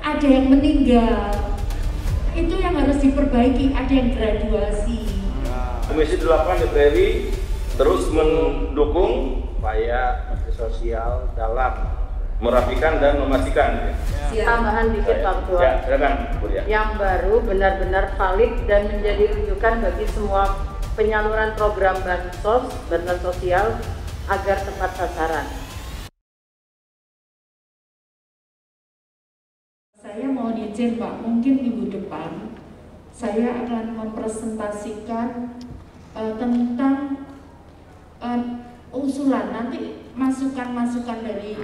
ada yang meninggal. Itu yang harus diperbaiki, ada yang graduasi. Komisi 8 DPR RI terus mendukung upaya sosial dalam merapikan dan memastikan. Tambahan dikit Pak Ketua. Ya, silakan Bu Ria. Yang baru benar-benar valid dan menjadi rujukan bagi semua penyaluran program bansos, bantuan sosial agar tepat sasaran. Saya mohon izin Pak, mungkin minggu depan saya akan mempresentasikan tentang usulan, nanti masukan-masukan dari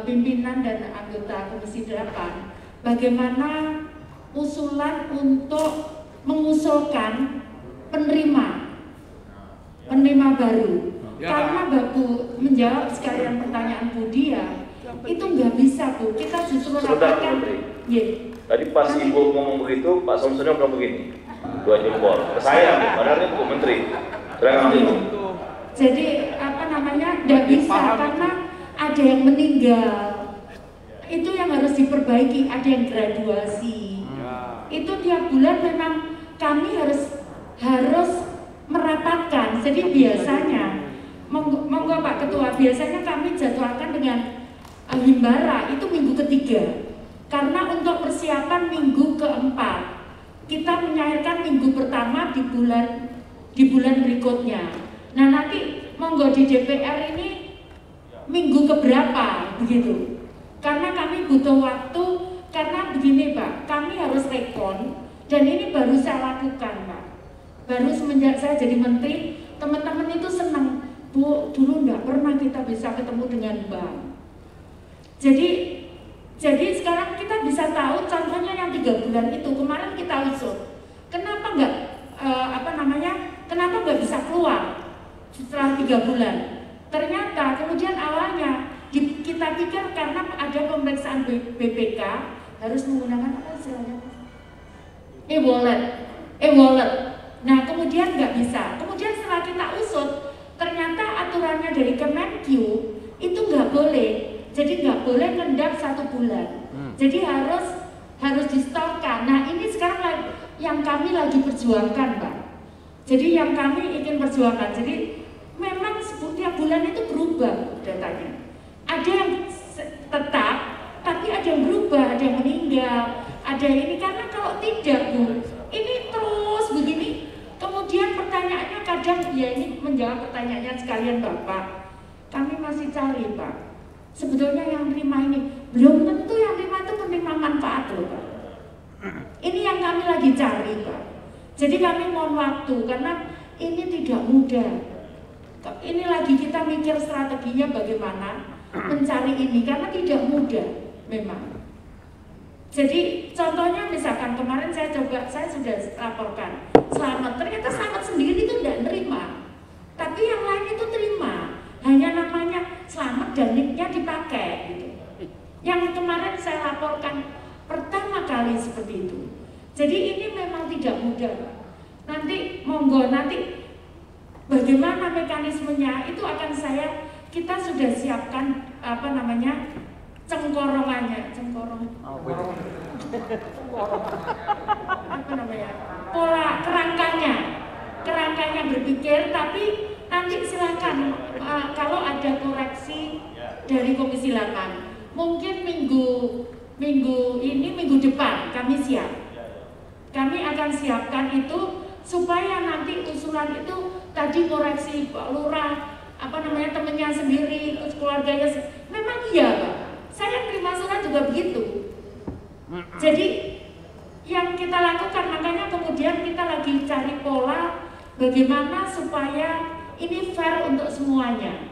pimpinan dan anggota Komisi 8, bagaimana usulan untuk mengusulkan penerima baru. Ya. Karena Bapak menjawab sekalian pertanyaan Bu Dia, itu nggak bisa Bu, kita justru rapatkan. Tadi pas Ibu ngomong begitu, Pak Somsono bilang begini, 2 jempol ke saya, padahal ini Bu Menteri. Jadi apa namanya, nggak bisa karena ada yang meninggal. Itu yang harus diperbaiki, ada yang graduasi. Itu tiap bulan memang kami harus merapatkan. Jadi biasanya, monggo Pak Ketua, biasanya kami jadwalkan dengan himbara itu minggu ketiga. Karena untuk persiapan minggu keempat, kita menyairkan minggu pertama di bulan berikutnya. Nah nanti monggo di DPR ini minggu keberapa begitu. Karena kami butuh waktu, karena begini Pak, kami harus rekon dan ini baru saya lakukan Pak. Baru semenjak saya jadi menteri, teman-teman itu senang, Bu, dulu nggak pernah kita bisa ketemu dengan bank. Jadi sekarang kita bisa tahu, contohnya yang 3 bulan itu kemarin kita usut, kenapa nggak bisa keluar setelah 3 bulan? Ternyata kemudian awalnya kita pikir karena ada pemeriksaan BPK harus menggunakan apa istilahnya? E-wallet. Nah kemudian nggak bisa. Kemudian setelah kita usut, ternyata aturannya dari Kemenq itu nggak boleh. Jadi nggak boleh ngendap 1 bulan. Jadi harus distorkan. Nah ini sekarang yang kami lagi perjuangkan Pak. Jadi yang kami ingin perjuangkan. Jadi memang setiap bulan itu berubah datanya. Ada yang tetap, tapi ada yang berubah, ada yang meninggal, ada ini. Karena kalau tidak Bu, ini terus begini. Kemudian pertanyaannya kadang, ya ini menjawab pertanyaannya sekalian Bapak. Kami masih cari Pak. Sebetulnya yang terima ini, belum tentu yang terima itu penerima manfaat loh Pak. Ini yang kami lagi cari Pak. Jadi kami mohon waktu, karena ini tidak mudah. Ini lagi kita mikir strateginya bagaimana mencari ini, karena tidak mudah memang. Jadi contohnya misalkan kemarin saya sudah laporkan Selamat, ternyata Selamat sendiri itu tidak nerima, tapi yang lain itu terima. Hanya namanya Selamat dan nicknya dipakai gitu. Yang kemarin saya laporkan pertama kali seperti itu. Jadi ini memang tidak mudah Pak. Nanti monggo, nanti bagaimana mekanismenya itu akan kita sudah siapkan cengkorongannya, pola kerangkanya berpikir, tapi nanti silakan kalau ada koreksi dari Komisi 8 mungkin minggu depan kami siap. Kami akan siapkan itu supaya nanti usulan itu tadi koreksi Pak Lurah, temennya sendiri, keluarganya memang iya Pak. Saya terima surat juga begitu. Jadi yang kita lakukan, makanya kemudian kita lagi cari pola bagaimana supaya ini fair untuk semuanya.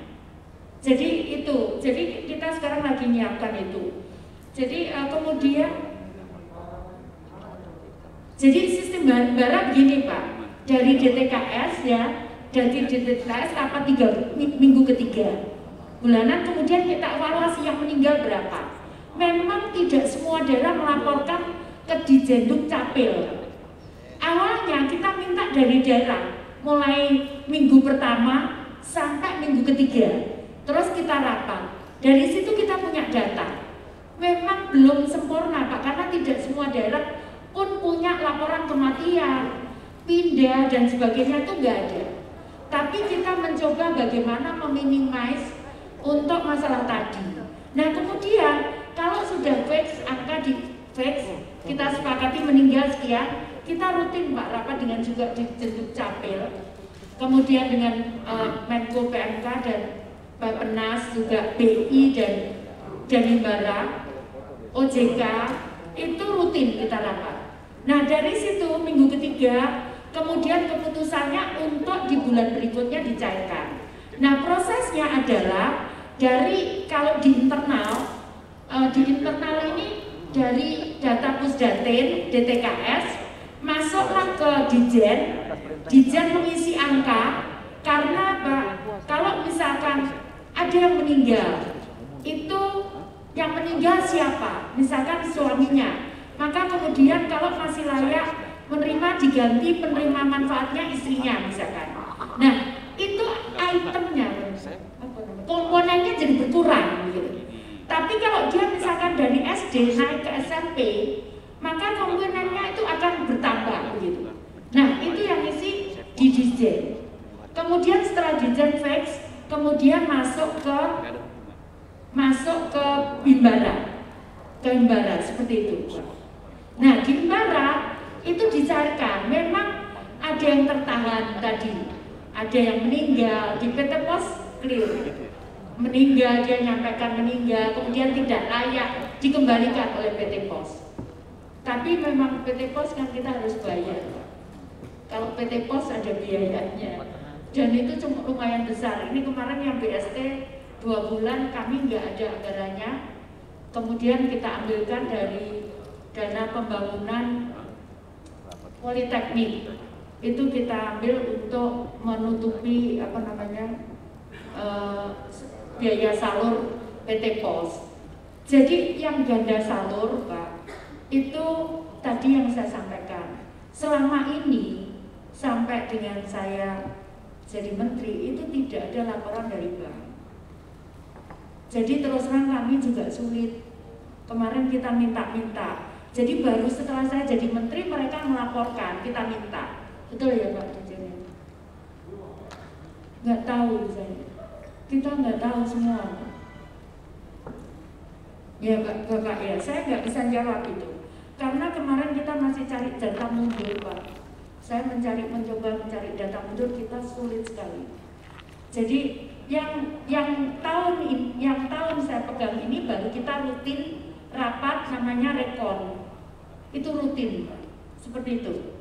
Jadi itu, jadi kita sekarang lagi nyiapkan itu. Jadi kemudian, jadi sistem bara begini Pak, dari DTKS rapat 3 minggu ketiga bulanan, kemudian kita evaluasi yang meninggal berapa. Memang tidak semua daerah melaporkan ke Dijenduk Capil. Awalnya kita minta dari daerah, mulai minggu pertama sampai minggu ketiga, terus kita rapat. Dari situ kita punya data. memang belum sempurna Pak, karena tidak semua daerah pun punya laporan kematian, pindah dan sebagainya, itu nggak ada. Tapi kita mencoba bagaimana meminimize untuk masalah tadi. Nah kemudian kalau sudah fix, angka di fix, kita sepakati meninggal sekian, kita rutin Pak rapat dengan juga di Jenduk Capil, kemudian dengan Menko PMK dan Bappenas, juga BI dan Himbara, OJK, itu rutin kita rapat. Nah dari situ minggu ketiga, kemudian keputusannya untuk di bulan berikutnya dicairkan. Nah prosesnya adalah dari kalau di internal ini dari data Pusdatin, DTKS, masuklah ke Dijen mengisi angka, karena Pak, kalau misalkan ada yang meninggal, itu yang meninggal siapa? Misalkan suaminya, maka kemudian kalau masih layak menerima diganti penerima manfaatnya istrinya misalkan. Nah itu itemnya, komponennya jadi berkurang gitu. Tapi kalau dia misalkan dari SD naik ke SMP, maka komponennya itu akan bertambah begitu. Nah itu yang isi di Dijen. Kemudian setelah Dijen fix, kemudian masuk ke Himbara seperti itu. Nah di Himbara itu dicarikan, memang ada yang tertahan tadi, ada yang meninggal, di PT Pos clear meninggal, dia nyampaikan meninggal, kemudian tidak layak dikembalikan oleh PT Pos. Tapi memang PT Pos kan kita harus bayar. Kalau PT Pos ada biayanya, dan itu cuma lumayan besar. Ini kemarin yang BST 2 bulan kami nggak ada anggarannya, kemudian kita ambilkan dari dana pembangunan Politeknik. Itu kita ambil untuk menutupi biaya salur PT Pos. Jadi yang ganda salur Pak, itu tadi yang saya sampaikan. Selama ini sampai dengan saya jadi menteri itu tidak ada laporan dari bank. Jadi terus terang kami juga sulit. Kemarin kita minta-minta. Jadi baru setelah saya jadi menteri mereka melaporkan, kita minta. Betul ya Pak Dirjen? Nggak tahu saya. Kita nggak tahu semua. Ya Bapak ya, saya nggak bisa jawab itu. Karena kemarin kita masih cari data mundur Pak. Saya mencoba mencari data mundur, kita sulit sekali. Jadi yang tahun saya pegang ini baru kita rutin rapat namanya rekon. Itu rutin Pak. Seperti itu.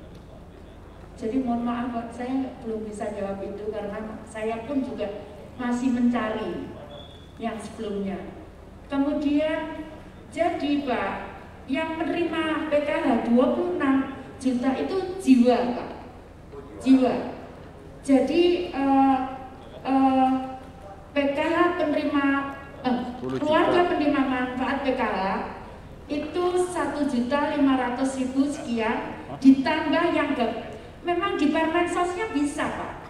Jadi mohon maaf Pak, saya belum bisa jawab itu karena saya pun juga masih mencari yang sebelumnya. Kemudian jadi Pak, yang menerima PKH 26 juta itu jiwa Pak, jiwa. Jadi PKH penerima keluarga penerima manfaat PKH itu 1.500.000 sekian, ditambah yang memang di Permensosnya bisa Pak.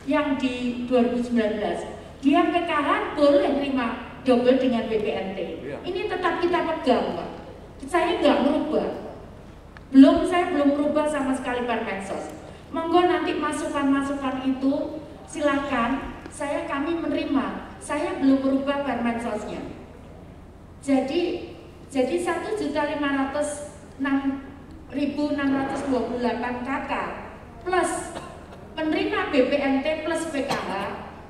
Yang di 2019 dia PKH boleh terima double dengan BPNT. Ini tetap kita pegang Pak. Saya nggak merubah. Saya belum merubah sama sekali Permensos. Monggo nanti masukan-masukan itu silakan. Kami menerima. Saya belum merubah Permensosnya. Jadi 1.506.628 KK plus penerima BPNT plus PKH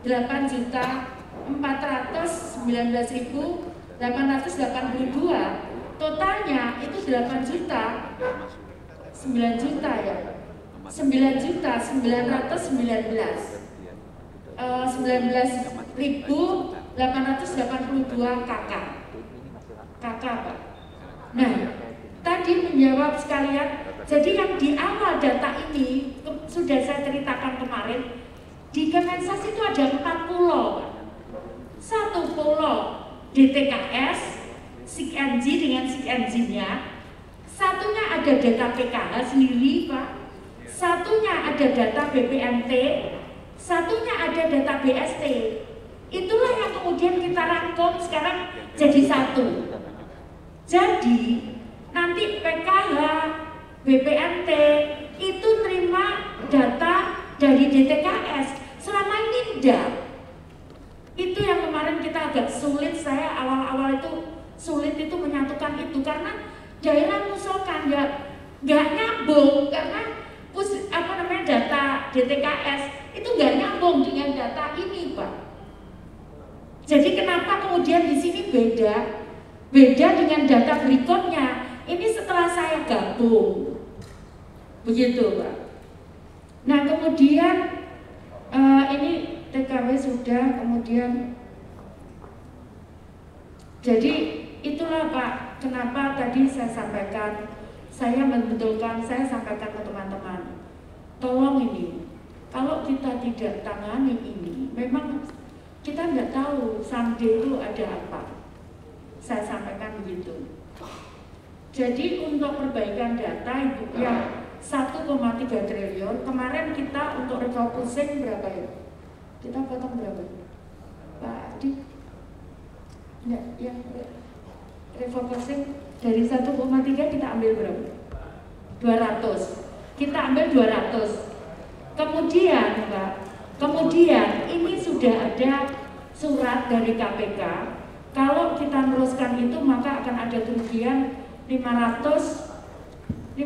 8.419.882, totalnya itu 8 juta 9 juta ya 19.882 KK Pak. Nah tadi menjawab sekalian, jadi yang di awal data ini sudah saya ceritakan kemarin, di Kemensos itu ada 4 pulau. Satu pulau DTKS, SIKNJ dengan SIKNJ-nya. Satunya ada data PKH sendiri Pak. Satunya ada data BPNT. Satunya ada data BST. Itulah yang kemudian kita rangkum sekarang jadi satu. Jadi nanti PKH, BPNT itu terima data dari DTKS, selama ini enggak. Itu yang kemarin kita agak sulit, saya awal-awal itu sulit itu menyatukan itu karena daerah mengusulkan nggak nyambung karena data DTKS itu nggak nyambung dengan data ini, Pak. Jadi kenapa kemudian di sini beda dengan data berikutnya? Ini setelah saya gabung, begitu, Pak. Nah kemudian ini TKW sudah, kemudian jadi itulah Pak, kenapa tadi saya sampaikan, saya membetulkan, saya sampaikan ke teman-teman, tolong ini, kalau kita tidak tangani ini, memang kita nggak tahu someday itu ada apa. Saya sampaikan begitu. Jadi untuk perbaikan data Ibu yang 1,3 triliun, kemarin kita untuk refocusing berapa ya? Kita potong berapa? Pak Adi? Ya, yang refocusing dari 1,3 kita ambil berapa? 200. Kita ambil 200. Kemudian Pak, ini sudah ada surat dari KPK. Kalau kita teruskan itu maka akan ada kerugian 500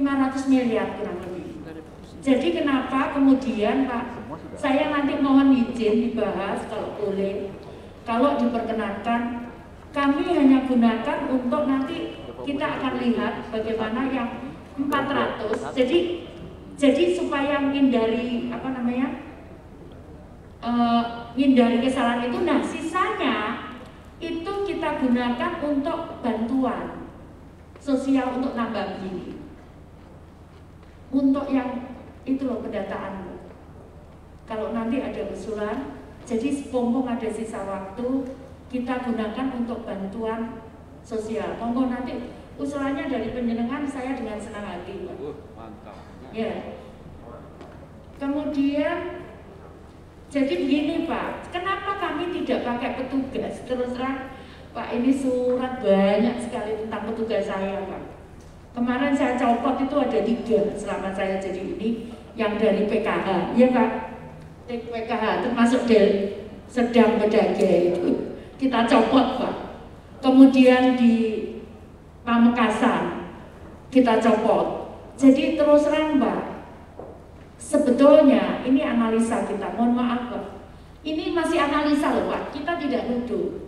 miliar kurang lebih. Jadi kenapa kemudian Pak, saya nanti mohon izin dibahas kalau boleh, kalau diperkenankan, kami hanya gunakan untuk nanti kita akan lihat bagaimana yang 400. Jadi supaya menghindari menghindari kesalahan itu, nah sisanya itu kita gunakan untuk bantuan sosial untuk nambah begini. Untuk yang itu loh pendataan. Kalau nanti ada usulan, jadi pompong ada sisa waktu, kita gunakan untuk bantuan sosial. Monggo nanti usulannya dari penjenengan, saya dengan senang hati, Pak. Mantap. Ya. Kemudian jadi begini Pak, kenapa kami tidak pakai petugas? Terus terang Pak, ini surat banyak sekali tentang petugas saya Pak. Kemarin saya copot itu ada 3 selama saya jadi ini, yang dari PKH, ya Pak. PKH termasuk dari Sedang Bedage itu kita copot Pak. Kemudian di Pamekasan kita copot. Jadi terus terang Pak, sebetulnya ini analisa kita, mohon maaf Pak. Ini masih analisa loh Pak, kita tidak nuduh.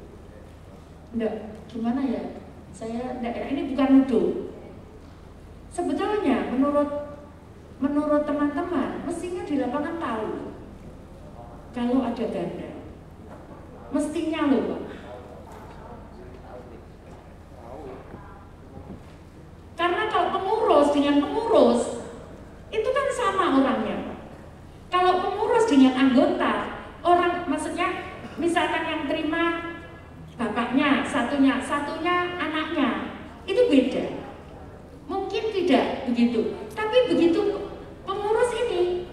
Enggak, gimana ya? Saya enggak, ini bukan nuduh. Sebetulnya menurut teman-teman, mestinya di lapangan tahu kalau ada ganda. Mestinya loh Pak. Karena kalau pengurus dengan pengurus itu kan sama orangnya Pak. Kalau pengurus dengan anggota, orang maksudnya misalkan yang terima bapaknya, satunya anaknya, itu beda. Mungkin tidak begitu, tapi begitu pengurus ini,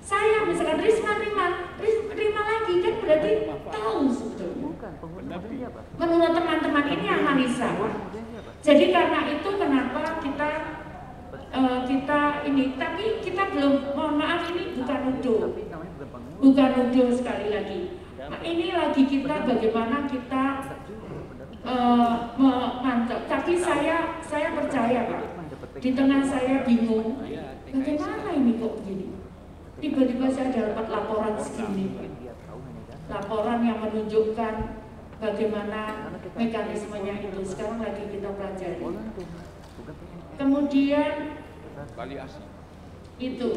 saya misalkan Risma terima lagi, kan berarti tahu sebetulnya. Menurut teman-teman ini analisa. Jadi karena itu kenapa kita ini, tapi kita belum, mohon maaf ini bukan nuduh sekali lagi. Nah, ini lagi kita bagaimana kita mantap. Tapi saya percaya Pak, di tengah saya bingung, bagaimana ini kok begini? Tiba-tiba saya dapat laporan segini, laporan yang menunjukkan bagaimana mekanismenya itu. Sekarang lagi kita pelajari. Kemudian itu,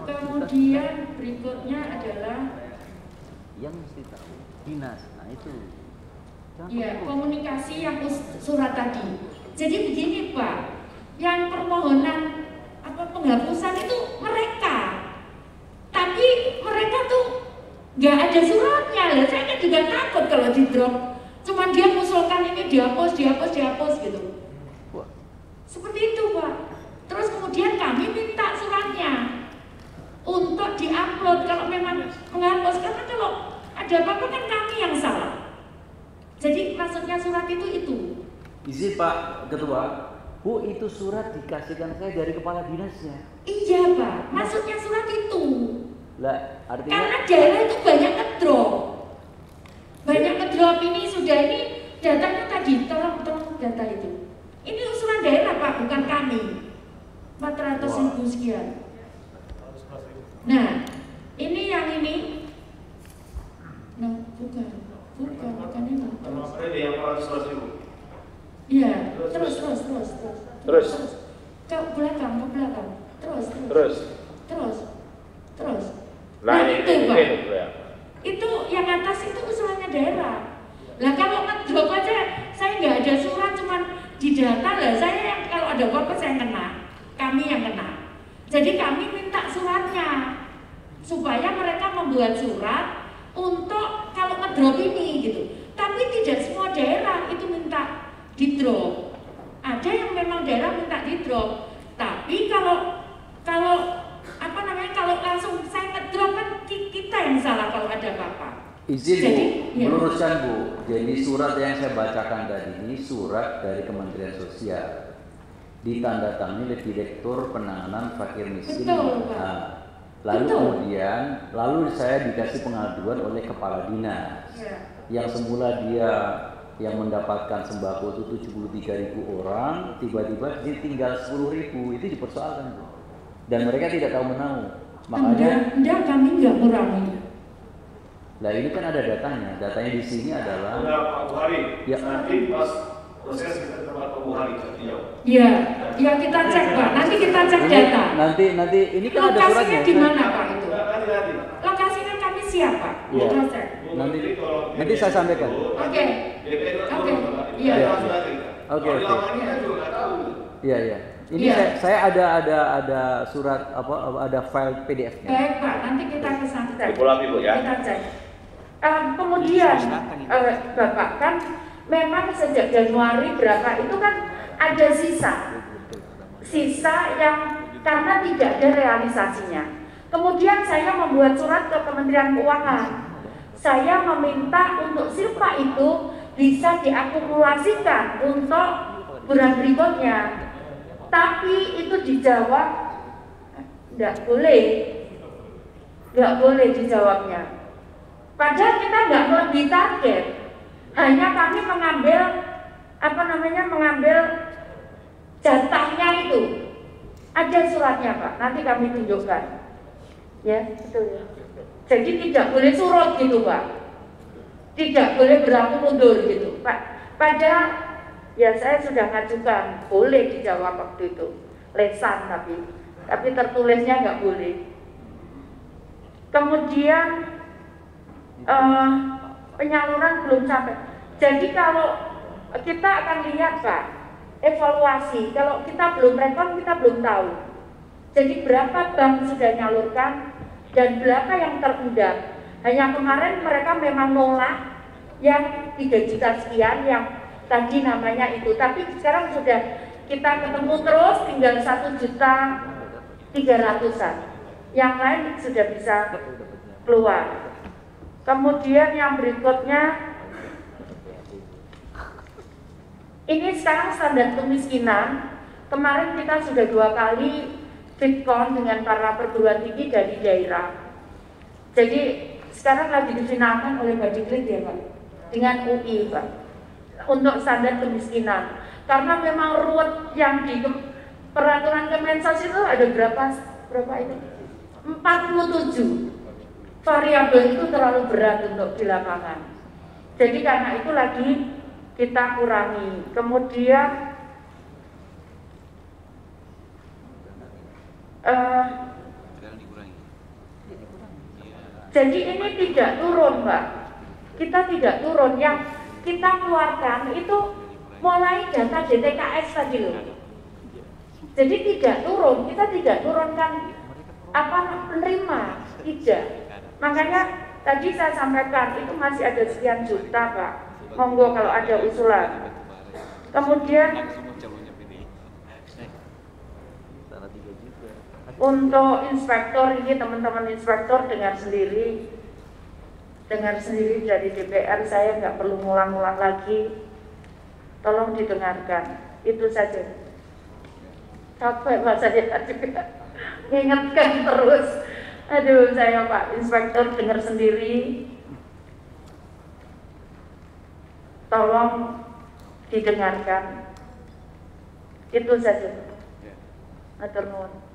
kemudian berikutnya adalah yang mesti tahu dinas. Nah itu ya, komunikasi yang surat tadi. Jadi begini Pak, yang permohonan penghapusan itu mereka, tapi mereka tuh nggak ada suratnya. Lah saya kan juga takut kalau di drop, cuman dia mengusulkan ini dihapus gitu. Seperti itu Pak. Terus kemudian kami minta suratnya untuk diupload kalau memang menghapus, karena kalau ada apa-apa kan kami yang salah. Jadi maksudnya surat itu Izin Pak Ketua, Bu, itu surat dikasihkan saya dari kepala dinasnya. Iya Pak, maksudnya surat itu. Lah, artinya Karena daerah itu banyak ngedrop. Banyak ngedrop ini sudah ini datanya tadi, tolong data itu. Ini usulan daerah Pak, bukan kami. 400.000 sekian. Nah, ini yang ini. Nah, bukan ini. Ini yang 400.000. Iya, terus. Ke belakang. Terus. Nah, itu ini Pak. ya. Itu yang atas itu usulannya daerah. Lah kalau ngedrop aja, saya nggak ada surat, cuman di data lah. Saya yang kalau ada apa-apa saya kena, kami yang kena. Jadi kami minta suratnya supaya mereka membuat surat untuk kalau ngedrop ini gitu. Tapi tidak semua daerah itu minta di drop. Ada yang memang daerah minta di drop. Tapi kalau langsung saya ngedrop kan kita yang salah kalau ada apa-apa. izin Jadi, Bu, meluruskan Bu. Jadi surat yang saya bacakan tadi ini surat dari Kementerian Sosial, ditandatangani oleh Direktur Penanganan Fakir Miskin. Betul, Pak. Nah, lalu Betul. kemudian saya dikasih pengaduan oleh kepala dinas. Ya. Yang semula dia yang mendapatkan sembako itu 73.000 orang, tiba-tiba tinggal 10.000, itu dipersoalkan Bu. Dan mereka tidak tahu menahu. Makanya enggak kami enggak kurangi. Nah ini kan ada datanya. Datanya di sini adalah Pak Buhari. Ya. Nanti pas proses kita tempat Pak Buhari Iya, kita cek Pak. Nanti kita cek data. Nanti ini kan ada suratnya. Lokasinya di mana Pak itu? Nanti. Lokasinya kami siap Pak. Iya. Kita cek. Nanti saya sampaikan. Oke. Iya. Oke. Iya. Ini Iya. saya ada surat ada file PDF-nya. Baik Pak, nanti kita ke sana. Dipulang Ibu ya. Kita cek. Kemudian Bapak kan memang sejak Januari berapa itu kan ada sisa yang karena tidak ada realisasinya. Kemudian saya membuat surat ke Kementerian Keuangan. Saya meminta untuk silpa itu bisa diakumulasikan untuk bulan berikutnya. Tapi itu dijawab nggak boleh dijawabnya. Padahal kita nggak melebihi target. Hanya kami mengambil jatahnya itu. Ada suratnya Pak, nanti kami tunjukkan. Ya, betul ya. Jadi tidak boleh surut gitu Pak. Tidak boleh berlaku mundur gitu Pak. Padahal ya saya sudah ngajukan, boleh dijawab waktu itu. Lesan tapi tertulisnya nggak boleh. Kemudian penyaluran belum sampai. Jadi kalau kita akan lihat Pak, evaluasi. Kalau kita belum rekon, kita belum tahu. Jadi berapa bank sudah nyalurkan dan berapa yang terendam. Hanya kemarin mereka memang nolak yang 3 juta sekian yang tadi namanya itu. Tapi sekarang sudah kita ketemu terus tinggal 1.300.000-an. Yang lain sudah bisa keluar. Kemudian yang berikutnya, ini sekarang standar kemiskinan. Kemarin kita sudah 2 kali fitcon dengan para perguruan tinggi dari daerah. Jadi sekarang lagi difinalkan oleh Badiklit ya Pak, dengan UI Pak, untuk standar kemiskinan. Karena memang ruwet yang di peraturan Kemensos itu ada berapa itu? 47 variabel itu terlalu berat untuk di lapangan. Jadi karena itu lagi kita kurangi. Kemudian jadi ini tidak turun Mbak. Kita tidak turun. Yang kita keluarkan itu mulai data DTKS tadi loh. Jadi tidak turun. Kita tidak turunkan penerima, tidak. Makanya tadi saya sampaikan itu masih ada sekian juta Pak. Monggo kalau ada usulan. Kemudian untuk inspektor ini teman-teman inspektor dengar sendiri dari DPR, saya nggak perlu ngulang-ngulang lagi. Tolong didengarkan, itu saja. Capek Pak saya juga mengingatkan terus. Aduh, saya Pak Inspektur dengar sendiri. Tolong didengarkan. Itu saja. Matur nuwun.